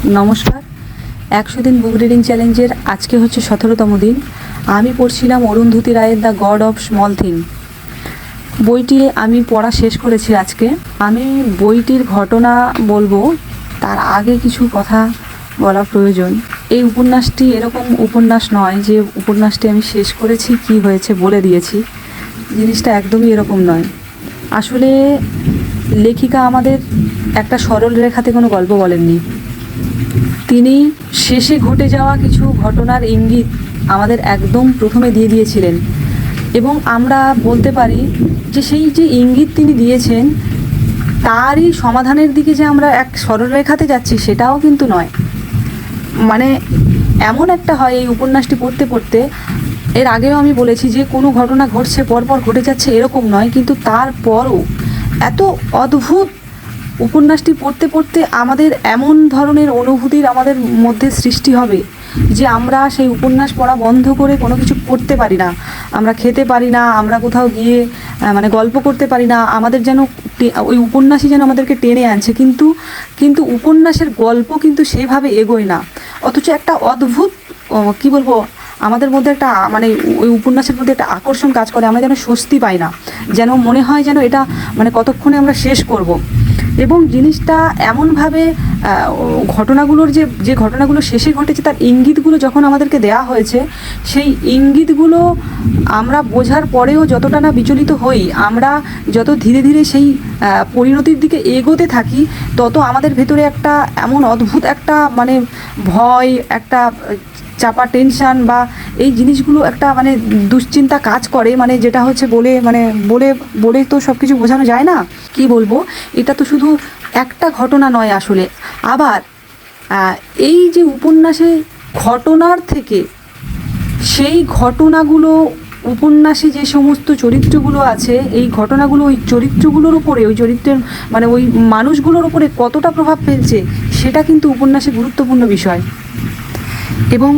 নমস্কার। 100 দিন book reading চ্যালেঞ্জের আজকে হচ্ছে 17তম দিন। আমি পড়ছিলাম অরুন্ধতী রায়ের the god of small thing. বইটি আমি পড়া শেষ করেছি আজকে। আমি বইটির ঘটনা বলবো, তার আগে কিছু কথা বলা প্রয়োজন। এই উপন্যাসটি এরকম উপন্যাস নয় যে উপন্যাসটি আমি শেষ করেছি, কি হয়েছে বলে দিয়েছি। জিনিসটা একদমই এরকম নয়। আসলে লেখিকা আমাদের একটা সরল রেখাতে কোনো গল্প বলেননি। তিনি শেষে ঘটে যাওয়া কিছু ঘটনার ইঙ্গিত আমাদের একদম প্রথমে দিয়ে দিয়েছিলেন, এবং আমরা বলতে পারি যে সেই যে ইঙ্গিত তিনি দিয়েছেন তারই সমাধানের দিকে যে আমরা এক সরলরেখাতে যাচ্ছি সেটাও কিন্তু নয়। মানে এমন একটা হয় এই উপন্যাসটি পড়তে পড়তে, এর আগেও আমি বলেছি যে কোনো ঘটনা ঘটছে পরপর ঘটে যাচ্ছে এরকম নয়, কিন্তু তারপরও এত অদ্ভুত উপন্যাসটি পড়তে পড়তে আমাদের এমন ধরনের অনুভূতির আমাদের মধ্যে সৃষ্টি হবে যে আমরা সেই উপন্যাস পড়া বন্ধ করে কোনো কিছু করতে পারি না, আমরা খেতে পারি না, আমরা কোথাও গিয়ে মানে গল্প করতে পারি না। আমাদের যেন ওই উপন্যাসই যেন আমাদেরকে টেনে আনছে, কিন্তু উপন্যাসের গল্প কিন্তু সেভাবে এগোয় না। অথচ একটা অদ্ভুত কি বলবো, আমাদের মধ্যে একটা মানে ওই উপন্যাসের মধ্যে একটা আকর্ষণ কাজ করে। আমরা যেন স্বস্তি পাই না, যেন মনে হয় যেন এটা মানে কতক্ষণে আমরা শেষ করব। এবং জিনিসটা এমনভাবে ঘটনাগুলোর যে ঘটনাগুলো শেষে ঘটেছে তার ইঙ্গিতগুলো যখন আমাদেরকে দেয়া হয়েছে, সেই ইঙ্গিতগুলো আমরা বোঝার পরেও যতটা না বিচলিত হই, আমরা যত ধীরে ধীরে সেই পরিণতির দিকে এগোতে থাকি, তত আমাদের ভেতরে একটা এমন অদ্ভুত একটা মানে ভয়, একটা চাপা টেনশান বা এই জিনিসগুলো একটা মানে দুশ্চিন্তা কাজ করে, মানে যেটা হচ্ছে বলে তো সব কিছু বোঝানো যায় না। কি বলবো, এটা তো শুধু একটা ঘটনা নয় আসলে। আবার এই যে উপন্যাসে ঘটনার থেকে সেই ঘটনাগুলো, উপন্যাসে যে সমস্ত চরিত্রগুলো আছে, এই ঘটনাগুলো ওই চরিত্রগুলোর উপরে, ওই চরিত্রের মানে ওই মানুষগুলোর উপরে কতটা প্রভাব ফেলছে সেটা কিন্তু উপন্যাসে গুরুত্বপূর্ণ বিষয়। এবং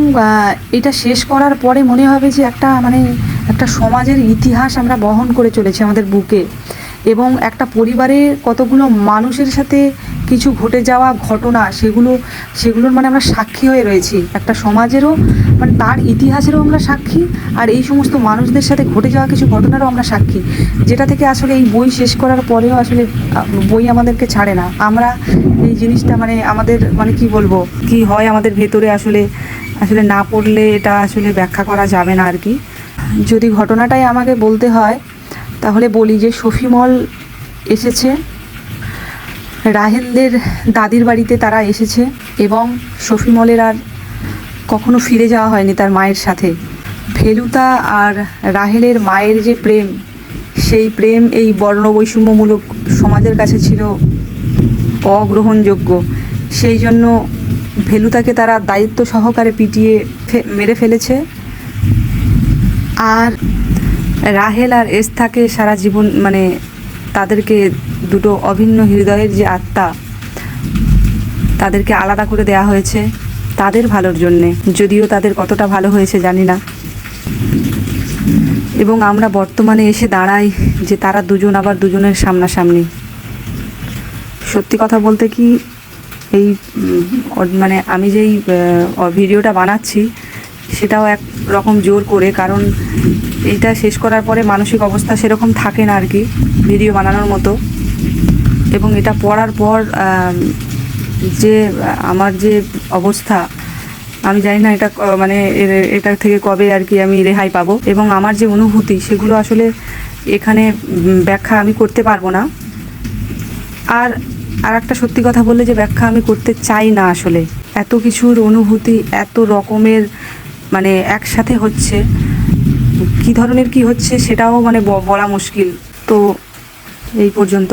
এটা শেষ করার পরে মনে হবে যে একটা সমাজের ইতিহাস আমরা বহন করে চলেছি আমাদের বুকে, এবং একটা পরিবারের কতগুলো মানুষের সাথে কিছু ঘটে যাওয়া ঘটনা, সেগুলোর মানে আমরা সাক্ষী হয়ে রয়েছি। একটা সমাজেরও মানে তার ইতিহাসেরও আমরা সাক্ষী, আর এই সমস্ত মানুষদের সাথে ঘটে যাওয়া কিছু ঘটনারও আমরা সাক্ষী, যেটা থেকে আসলে এই বই শেষ করার পরেও আসলে বই আমাদেরকে ছাড়ে না। আমরা এই জিনিসটা মানে আমাদের মানে কি বলবো, কি হয় আমাদের ভেতরে আসলে না পড়লে এটা আসলে ব্যাখ্যা করা যাবে না আর কি। যদি ঘটনাটাই আমাকে বলতে হয় তাহলে বলি যে শফিমল এসেছে, রাহেলদের দাদির বাড়িতে তারা এসেছে, এবং শফিমলের আর কখনো ফিরে যাওয়া হয়নি তার মায়ের সাথে। ফেলুদা আর রাহেলের মায়ের যে প্রেম, সেই প্রেম এই বর্ণবৈষম্যমূলক সমাজের কাছে ছিল অগ্রহণযোগ্য। সেই জন্য ফেলুদাকে তারা দায়িত্ব সহকারে পিটিয়ে মেরে ফেলেছে, আর রাহেল আর এস্থাকে সারা জীবন মানে তাদেরকে দুটো অভিন্ন হৃদয়ের যে আত্মা, তাদেরকে আলাদা করে দেয়া হয়েছে তাদের ভালোর জন্যে, যদিও তাদের কতটা ভালো হয়েছে জানি না। এবং আমরা বর্তমানে এসে দাঁড়াই যে তারা দুজন আবার দুজনের সামনাসামনি। সত্যি কথা বলতে কি, এই মানে আমি যেই ভিডিওটা বানাচ্ছি সেটাও এক রকম জোর করে, কারণ এইটা শেষ করার পরে মানসিক অবস্থা সেরকম থাকে না আর কি ভিডিও বানানোর মতো। এবং এটা পড়ার পর যে আমার যে অবস্থা, আমি জানি না এটা মানে এটা থেকে কবে আর কি আমি রেহাই পাবো। এবং আমার যে অনুভূতি সেগুলো আসলে এখানে ব্যাখ্যা আমি করতে পারবো না। আর একটা সত্যি কথা বললে যে ব্যাখ্যা আমি করতে চাই না আসলে। এত কিছুর অনুভূতি এত রকমের মানে একসাথে হচ্ছে, কী ধরনের কি হচ্ছে সেটাও মানে বলা মুশকিল। তো এই পর্যন্ত।